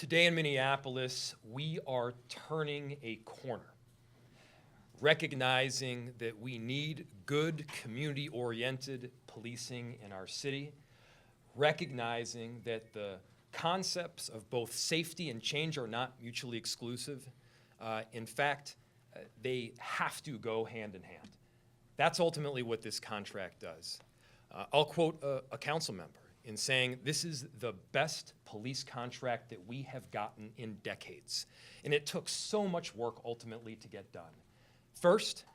Today in Minneapolis, we are turning a corner, recognizing that we need good, community-oriented policing in our city, recognizing that the concepts of both safety and change are not mutually exclusive. In fact, they have to go hand in hand. That's ultimately what this contract does. I'll quote a council member in saying, this is the best police contract that we have gotten in decades. And it took so much work ultimately to get done. First,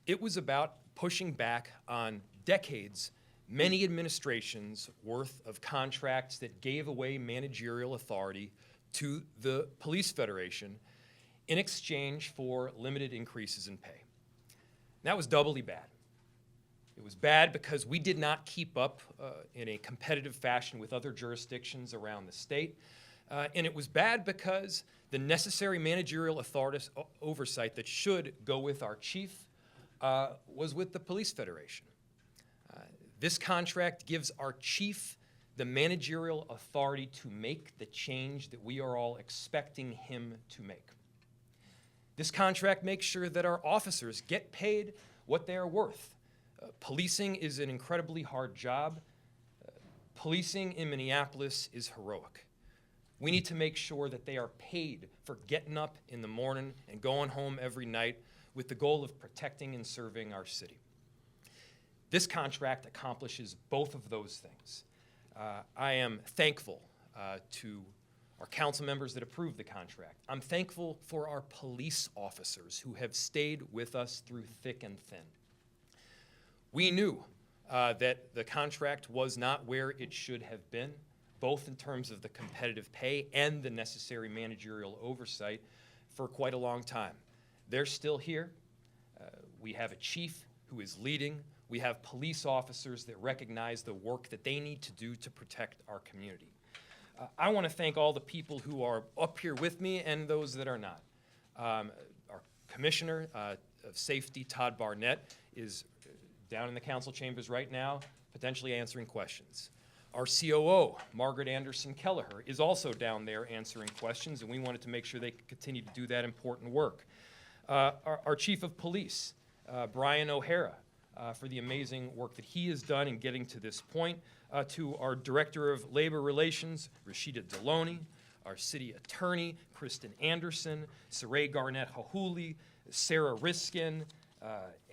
it was about pushing back on decades, many administrations worth of contracts that gave away managerial authority to the Police Federation in exchange for limited increases in pay. That was doubly bad. It was bad because we did not keep up in a competitive fashion with other jurisdictions around the state. And it was bad because the necessary managerial oversight that should go with our chief was with the Police Federation. This contract gives our chief the managerial authority to make the change that we are all expecting him to make. This contract makes sure that our officers get paid what they are worth. Policing is an incredibly hard job. Policing in Minneapolis is heroic. We need to make sure that they are paid for getting up in the morning and going home every night with the goal of protecting and serving our city. This contract accomplishes both of those things. I am thankful to our council members that approved the contract. I'm thankful for our police officers who have stayed with us through thick and thin. We knew that the contract was not where it should have been, both in terms of the competitive pay and the necessary managerial oversight for quite a long time. They're still here. We have a chief who is leading. We have police officers that recognize the work that they need to do to protect our community. I want to thank all the people who are up here with me and those that are not. Our Commissioner of Safety, Todd Barnett, is down in the council chambers right now, potentially answering questions. Our COO, Margaret Anderson Kelleher, is also down there answering questions, and we wanted to make sure they could continue to do that important work. Our Chief of Police, Brian OHara, for the amazing work that he has done in getting to this point. To our Director of Labor Relations, Rashida Deloney, our City Attorney, Kristen Anderson, Saray Garnett-Hahuli, Sarah Riskin,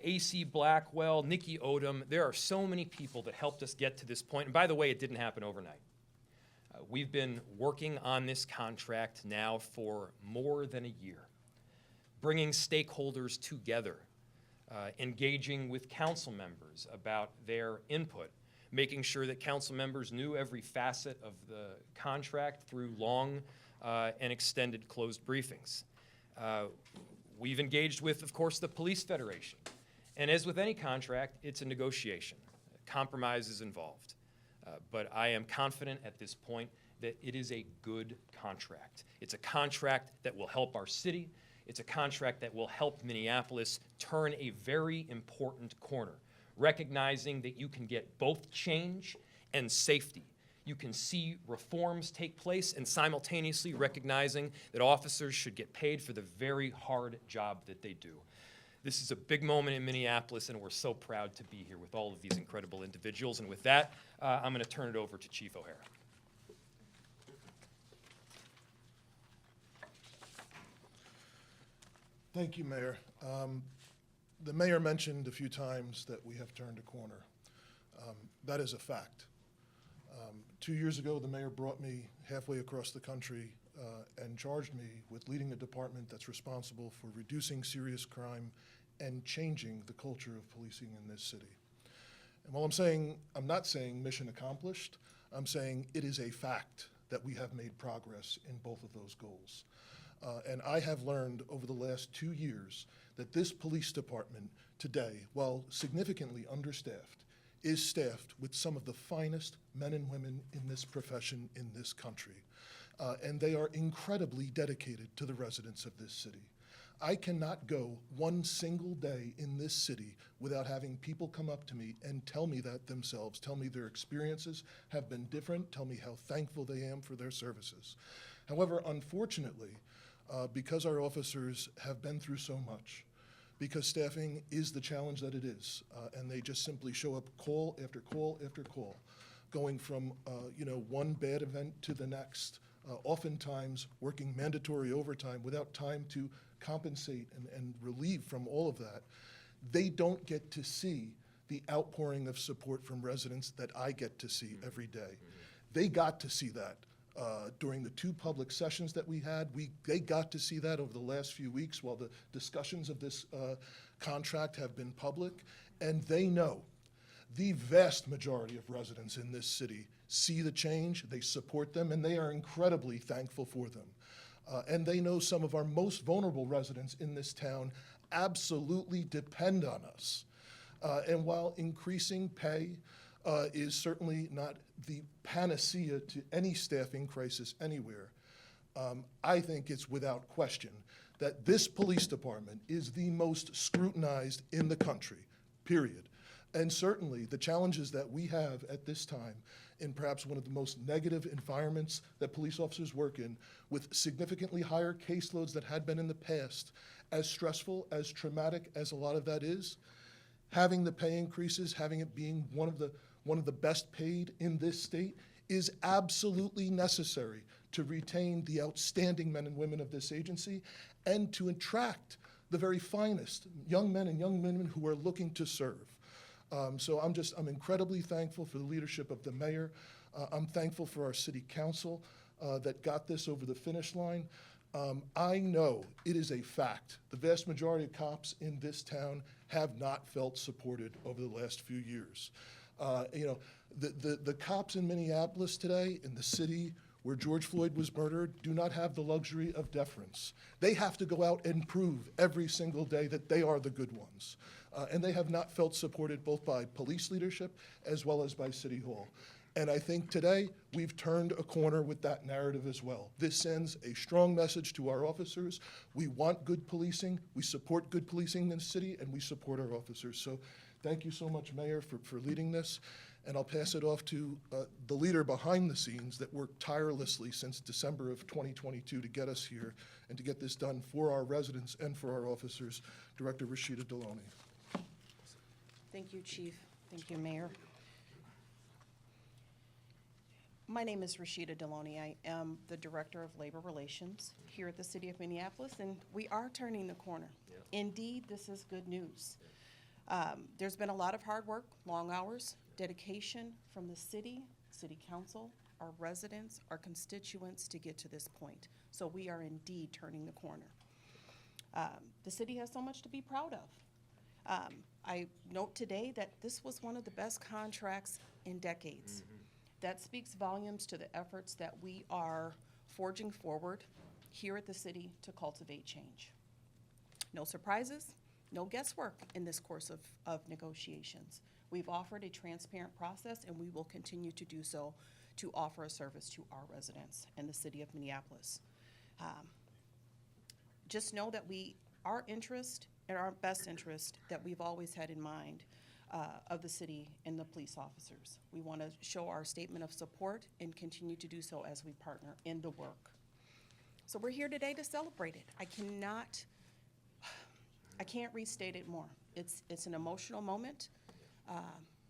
A.C. Blackwell, Nikki Odom. There are so many people that helped us get to this point. And by the way, it didn't happen overnight. We've been working on this contract now for more than a year, bringing stakeholders together, engaging with council members about their input, making sure that council members knew every facet of the contract through long and extended closed briefings. We've engaged with, of course, the Police Federation. And as with any contract, it's a negotiation. Compromise is involved. But I am confident at this point that it is a good contract. It's a contract that will help our city. It's a contract that will help Minneapolis turn a very important corner, recognizing that you can get both change and safety. You can see reforms take place and simultaneously recognizing that officers should get paid for the very hard job that they do. This is a big moment in Minneapolis, and we're so proud to be here with all of these incredible individuals. And with that, I'm going to turn it over to Chief OHara. Thank you, Mayor. The mayor mentioned a few times that we have turned a corner. That is a fact. 2 years ago, the mayor brought me halfway across the country and charged me with leading a department that's responsible for reducing serious crime and changing the culture of policing in this city. And while I'm not saying mission accomplished, I'm saying it is a fact that we have made progress in both of those goals. And I have learned over the last 2 years that this police department today, while significantly understaffed, is staffed with some of the finest men and women in this profession in this country. And they are incredibly dedicated to the residents of this city. I cannot go one single day in this city without having people come up to me and tell me that themselves, tell me their experiences have been different, tell me how thankful they am for their services. However, unfortunately, because our officers have been through so much, because staffing is the challenge that it is, and they just simply show up call after call after call, going from one bad event to the next, oftentimes working mandatory overtime without time to compensate and relieve from all of that. They don't get to see the outpouring of support from residents that I get to see every day. They got to see that during the 2 public sessions that we had. They got to see that over the last few weeks while the discussions of this contract have been public, and they know the vast majority of residents in this city see the change, they support them, and they are incredibly thankful for them. And they know some of our most vulnerable residents in this town absolutely depend on us. And while increasing pay is certainly not the panacea to any staffing crisis anywhere, I think it's without question that this police department is the most scrutinized in the country, period. And certainly the challenges that we have at this time in perhaps one of the most negative environments that police officers work in, with significantly higher caseloads that had been in the past, as stressful, as traumatic as a lot of that is, having the pay increases, having it being one of the best paid in this state is absolutely necessary to retain the outstanding men and women of this agency and to attract the very finest young men and young women who are looking to serve. So I'm incredibly thankful for the leadership of the mayor. I'm thankful for our city council that got this over the finish line. I know it is a fact. The vast majority of cops in this town have not felt supported over the last few years. The cops in Minneapolis today, in the city where George Floyd was murdered, do not have the luxury of deference. They have to go out and prove every single day that they are the good ones. And they have not felt supported both by police leadership as well as by City Hall. And I think today we've turned a corner with that narrative as well. This sends a strong message to our officers. We want good policing, we support good policing in the city, and we support our officers. So thank you so much, Mayor, for leading this. And I'll pass it off to the leader behind the scenes that worked tirelessly since December of 2022 to get us here and to get this done for our residents and for our officers, Director Rashida Deloney. Thank you, Chief. Thank you, Mayor. My name is Rashida Deloney. I am the Director of Labor Relations here at the City of Minneapolis, and we are turning the corner. Yeah. Indeed, this is good news. There's been a lot of hard work, long hours, dedication from the city council, our residents, our constituents to get to this point. So we are indeed turning the corner. The city has so much to be proud of. I note today that this was one of the best contracts in decades. Mm-hmm. That speaks volumes to the efforts that we are forging forward here at the city to cultivate change. No surprises, no guesswork in this course of negotiations. We've offered a transparent process, and we will continue to do so to offer a service to our residents in the city of Minneapolis. Just know that our interest and our best interest that we've always had in mind of the city and the police officers. We want to show our statement of support and continue to do so as we partner in the work. So we're here today to celebrate it. I can't restate it more. It's an emotional moment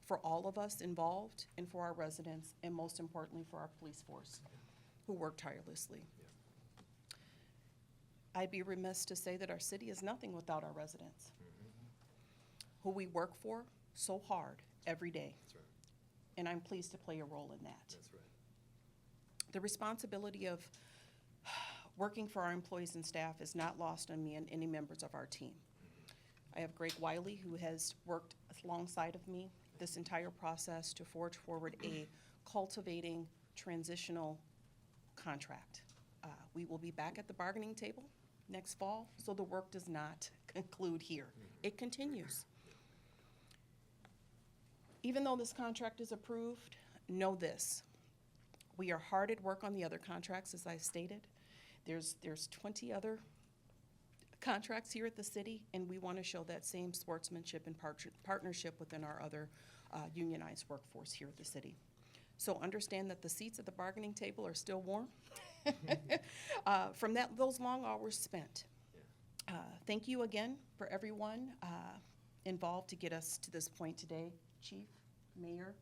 for all of us involved and for our residents, and most importantly for our police force who work tirelessly. I'd be remiss to say that our city is nothing without our residents, who we work for so hard every day. That's right. And I'm pleased to play a role in that. That's right. The responsibility of working for our employees and staff is not lost on me and any members of our team. I have Greg Wiley, who has worked alongside of me this entire process to forge forward a cultivating transitional contract. We will be back at the bargaining table next fall, so the work does not conclude here. It continues. Even though this contract is approved, know this. We are hard at work on the other contracts, as I stated. There's 20 other contracts here at the city, and we want to show that same sportsmanship and partnership within our other unionized workforce here at the city. So understand that the seats at the bargaining table are still warm. from those long hours spent. Thank you again for everyone involved to get us to this point today, Chief, Mayor.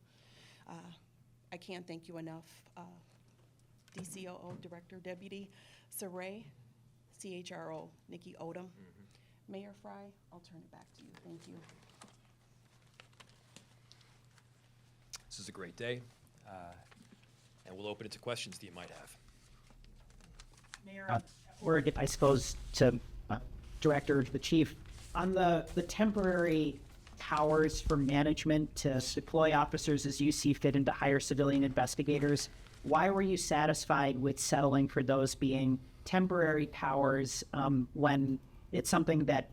I can't thank you enough. DCOO, Director, Deputy Saray, CHRO, Nikki Odom. Mayor Fry, I'll turn it back to you. Thank you. This is a great day, and we'll open it to questions that you might have. Mayor, or I suppose to Director, the Chief, on the temporary powers for management to deploy officers as you see fit and to hire civilian investigators, why were you satisfied with settling for those being temporary powers when it's something that,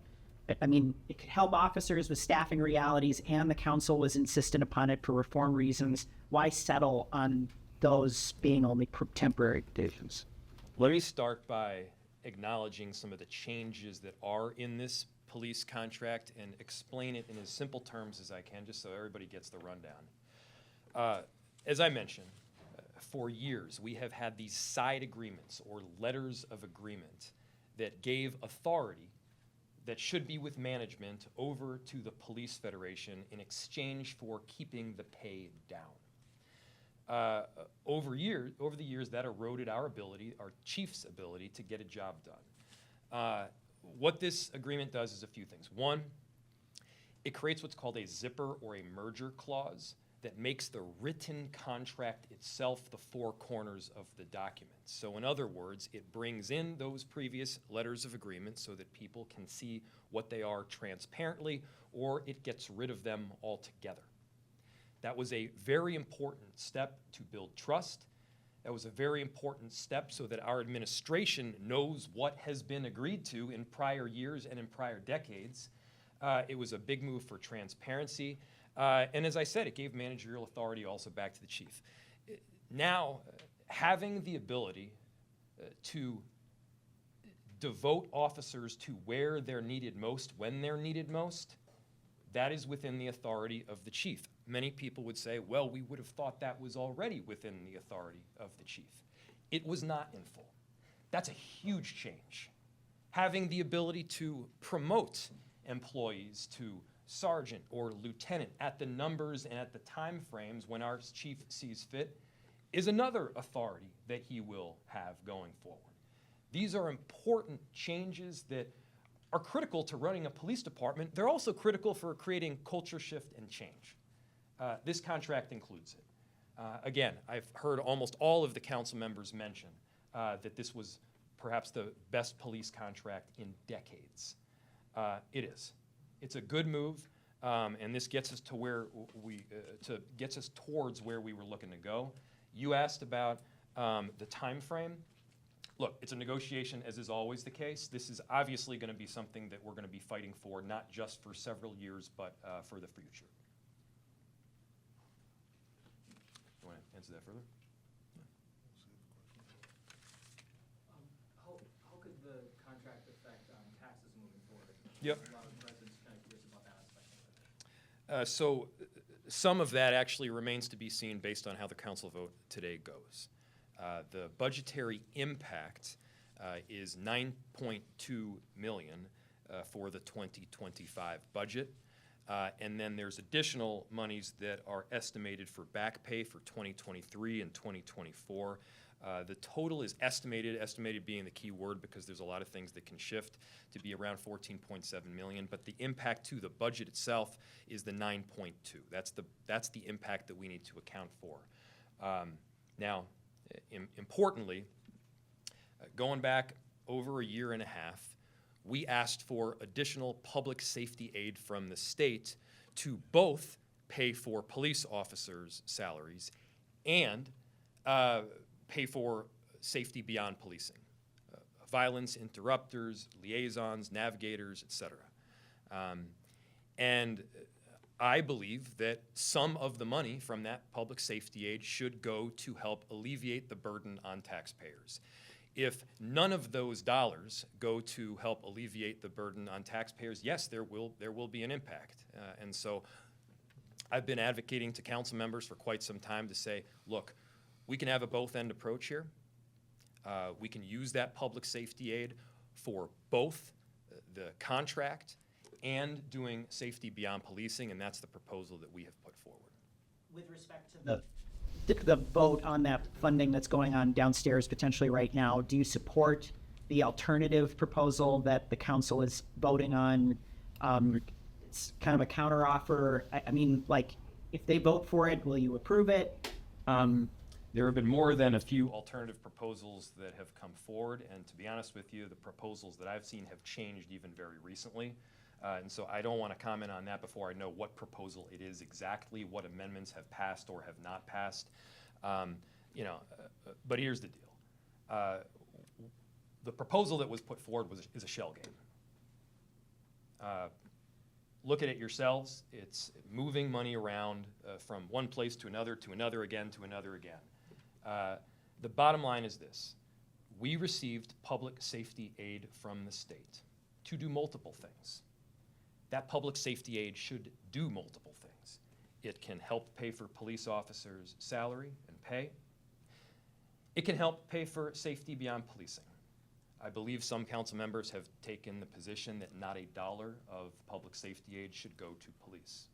I mean, it could help officers with staffing realities and the council was insistent upon it for reform reasons? Why settle on those being only temporary conditions? Let me start by acknowledging some of the changes that are in this police contract and explain it in as simple terms as I can, just so everybody gets the rundown. As I mentioned, for years we have had these side agreements or letters of agreement that gave authority that should be with management over to the Police Federation in exchange for keeping the pay down. Over the years, that eroded our chief's ability to get a job done. What this agreement does is a few things. One, it creates what's called a zipper or a merger clause that makes the written contract itself the four corners of the document. So in other words, it brings in those previous letters of agreement so that people can see what they are transparently, or it gets rid of them altogether. That was a very important step to build trust. That was a very important step so that our administration knows what has been agreed to in prior years and in prior decades. It was a big move for transparency. And as I said, it gave managerial authority also back to the chief. Now, having the ability to devote officers to where they're needed most, when they're needed most, that is within the authority of the chief. Many people would say, well, we would have thought that was already within the authority of the chief. It was not in full. That's a huge change. Having the ability to promote employees to sergeant or lieutenant at the numbers and at the time frames when our chief sees fit is another authority that he will have going forward. These are important changes that are critical to running a police department. They're also critical for creating culture shift and change. This contract includes it. Again, I've heard almost all of the council members mention that this was perhaps the best police contract in decades. It is. It's a good move, and this gets us to where gets us towards where we were looking to go. You asked about the time frame. Look, it's a negotiation, as is always the case. This is obviously going to be something that we're going to be fighting for, not just for several years, but for the future. You want to answer that further? How could the contract affect taxes moving forward? Yep. A lot of residents kind of curious about that aspect. So some of that actually remains to be seen based on how the council vote today goes. The budgetary impact is $9.2 million for the 2025 budget. And then there's additional monies that are estimated for back pay for 2023 and 2024. The total is estimated being the key word because there's a lot of things that can shift, to be around 14.7 million, but the impact to the budget itself is the 9.2. That's the impact that we need to account for. Now, importantly, going back over a year and a half, we asked for additional public safety aid from the state to both pay for police officers' salaries and pay for safety beyond policing, violence interrupters, liaisons, navigators, et cetera. And I believe that some of the money from that public safety aid should go to help alleviate the burden on taxpayers. If none of those dollars go to help alleviate the burden on taxpayers, yes, there will be an impact. And so I've been advocating to council members for quite some time to say, look, we can have a both-end approach here. We can use that public safety aid for both the contract and doing safety beyond policing, and that's the proposal that we have put forward. With respect to the vote on that funding that's going on downstairs potentially right now, do you support the alternative proposal that the council is voting on? It's kind of a counteroffer. I mean, like, if they vote for it, will you approve it? There have been more than a few alternative proposals that have come forward, and to be honest with you, the proposals that I've seen have changed even very recently. And so I don't want to comment on that before I know what proposal it is exactly, what amendments have passed or have not passed. But here's the deal. The proposal that was put forward is a shell game. Look at it yourselves. It's moving money around from one place to another again, to another again. The bottom line is this. We received public safety aid from the state to do multiple things. That public safety aid should do multiple things. It can help pay for police officers' salary and pay. It can help pay for safety beyond policing. I believe some council members have taken the position that not a dollar of public safety aid should go to police.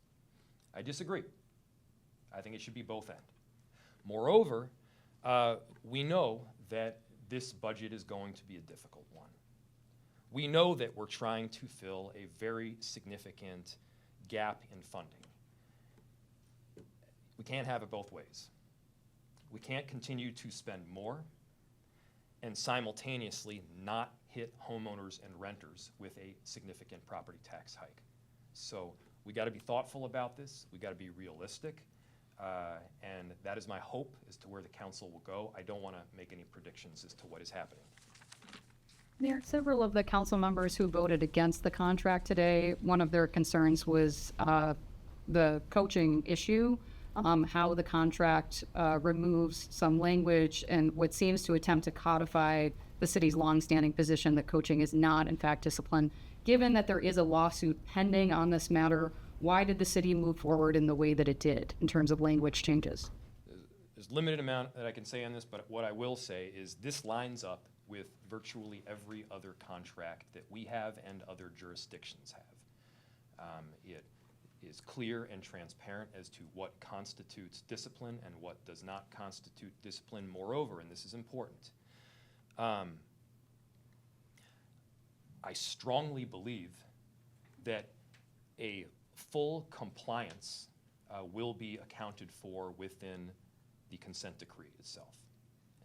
I disagree. I think it should be both ends. Moreover, we know that this budget is going to be a difficult one. We know that we're trying to fill a very significant gap in funding. We can't have it both ways. We can't continue to spend more and simultaneously not hit homeowners and renters with a significant property tax hike. So we got to be thoughtful about this. We got to be realistic. And that is my hope as to where the council will go. I don't want to make any predictions as to what is happening. There are several of the council members who voted against the contract today. One of their concerns was the coaching issue, how the contract removes some language and what seems to attempt to codify the city's longstanding position that coaching is not, in fact, discipline. Given that there is a lawsuit pending on this matter, why did the city move forward in the way that it did in terms of language changes? There's limited amount that I can say on this, but what I will say is this lines up with virtually every other contract that we have and other jurisdictions have. It is clear and transparent as to what constitutes discipline and what does not constitute discipline. Moreover, and this is important, I strongly believe that a full compliance will be accounted for within the consent decree itself.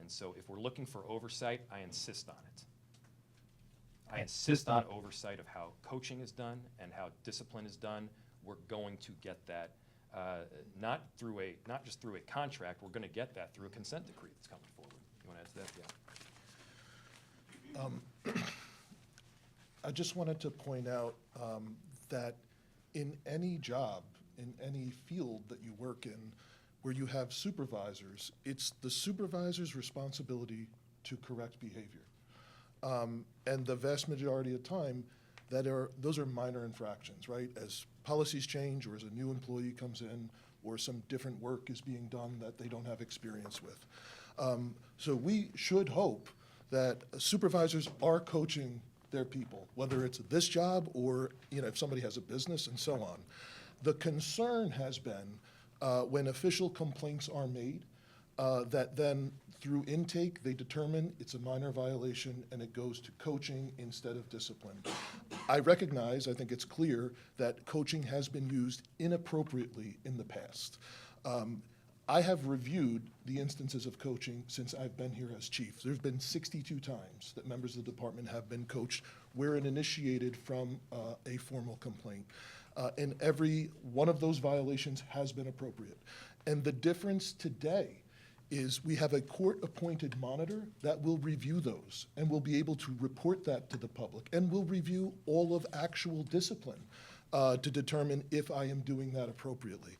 And so if we're looking for oversight, I insist on it. I insist on oversight of how coaching is done and how discipline is done. We're going to get that, not just through a contract, we're going to get that through a consent decree that's coming forward. You want to add to that? Yeah. I just wanted to point out that in any job, in any field that you work in, where you have supervisors, it's the supervisor's responsibility to correct behavior. And the vast majority of time, those are minor infractions, right? As policies change or as a new employee comes in or some different work is being done that they don't have experience with. So we should hope that supervisors are coaching their people, whether it's this job or if somebody has a business and so on. The concern has been when official complaints are made, that then through intake, they determine it's a minor violation and it goes to coaching instead of discipline. I think it's clear that coaching has been used inappropriately in the past. I have reviewed the instances of coaching since I've been here as chief. There's been 62 times that members of the department have been coached where it initiated from a formal complaint. And every one of those violations has been appropriate. And the difference today is we have a court-appointed monitor that will review those and will be able to report that to the public and will review all of actual discipline to determine if I am doing that appropriately.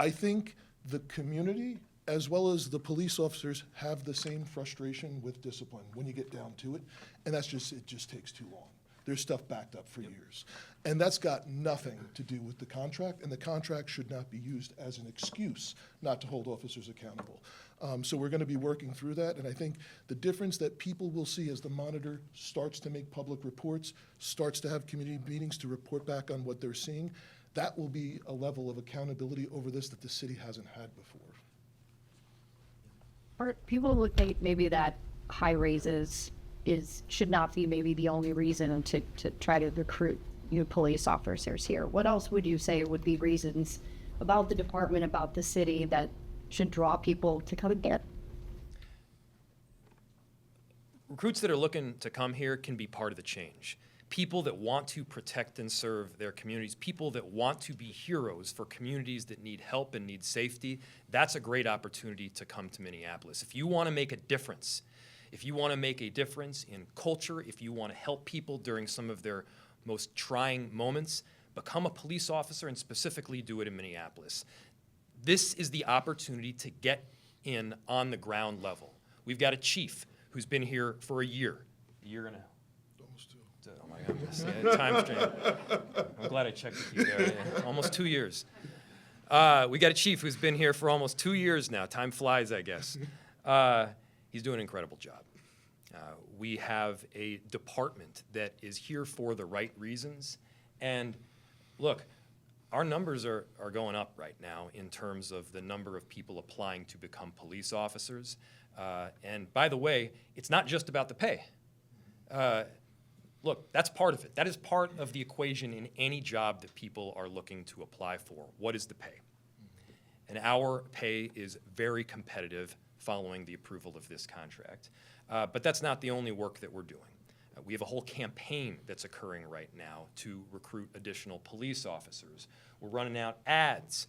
I think the community as well as the police officers have the same frustration with discipline when you get down to it, and it just takes too long. There's stuff backed up for years. And that's got nothing to do with the contract, and the contract should not be used as an excuse not to hold officers accountable. So we're going to be working through that, and I think the difference that people will see as the monitor starts to make public reports, starts to have community meetings to report back on what they're seeing, that will be a level of accountability over this that the city hasn't had before. People would think maybe that high raises should not be maybe the only reason to try to recruit new police officers here. What else would you say would be reasons about the department, about the city, that should draw people to come and get? Recruits that are looking to come here can be part of the change. People that want to protect and serve their communities, people that want to be heroes for communities that need help and need safety, that's a great opportunity to come to Minneapolis. If you want to make a difference, if you want to make a difference in culture, if you want to help people during some of their most trying moments, become a police officer and specifically do it in Minneapolis. This is the opportunity to get in on the ground level. We've got a chief who's been here for a year and a half. Almost two. Oh my goodness, yeah, time strain. I'm glad I checked with you there. Yeah, almost 2 years. We got a chief who's been here for almost 2 years now. Time flies, I guess. He's doing an incredible job. We have a department that is here for the right reasons. And look, our numbers are going up right now in terms of the number of people applying to become police officers. And by the way, it's not just about the pay. Look, that's part of it. That is part of the equation in any job that people are looking to apply for. What is the pay? And our pay is very competitive following the approval of this contract. But that's not the only work that we're doing. We have a whole campaign that's occurring right now to recruit additional police officers. We're running out ads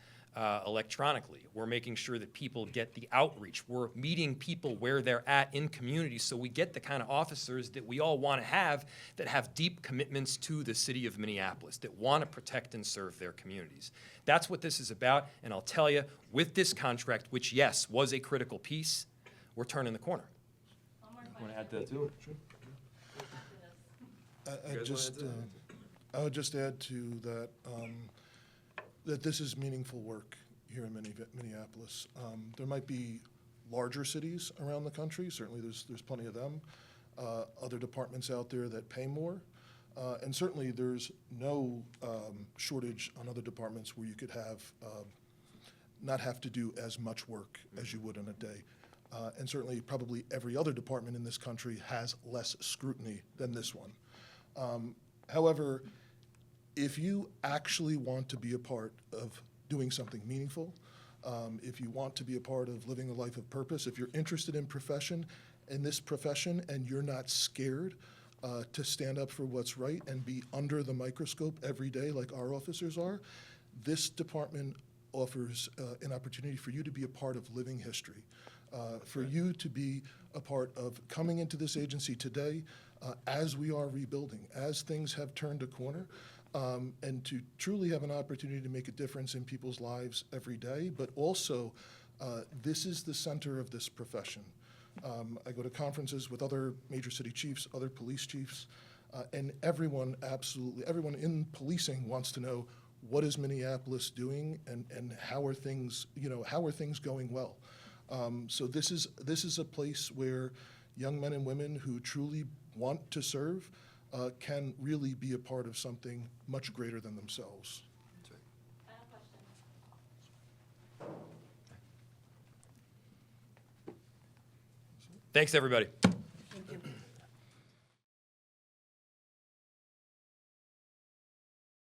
electronically. We're making sure that people get the outreach. We're meeting people where they're at in communities so we get the kind of officers that we all want to have, that have deep commitments to the city of Minneapolis, that want to protect and serve their communities. That's what this is about, and I'll tell you, with this contract, which, yes, was a critical piece, we're turning the corner. Want to add to that too? I would just add to that, that this is meaningful work here in Minneapolis. There might be larger cities around the country, certainly there's plenty of them, other departments out there that pay more, and certainly there's no shortage on other departments where you could have, not have to do as much work as you would in a day. And certainly probably every other department in this country has less scrutiny than this one. However, if you actually want to be a part of doing something meaningful, if you want to be a part of living a life of purpose, if you're interested in this profession, and you're not scared to stand up for what's right and be under the microscope every day like our officers are, this department offers an opportunity for you to be a part of living history, for you to be a part of coming into this agency today as we are rebuilding, as things have turned a corner, and to truly have an opportunity to make a difference in people's lives every day. But also, this is the center of this profession. I go to conferences with other major city chiefs, other police chiefs, and everyone, absolutely, everyone in policing wants to know, what is Minneapolis doing, and how are things, how are things going well? So this is a place where young men and women who truly want to serve can really be a part of something much greater than themselves. Thanks, everybody.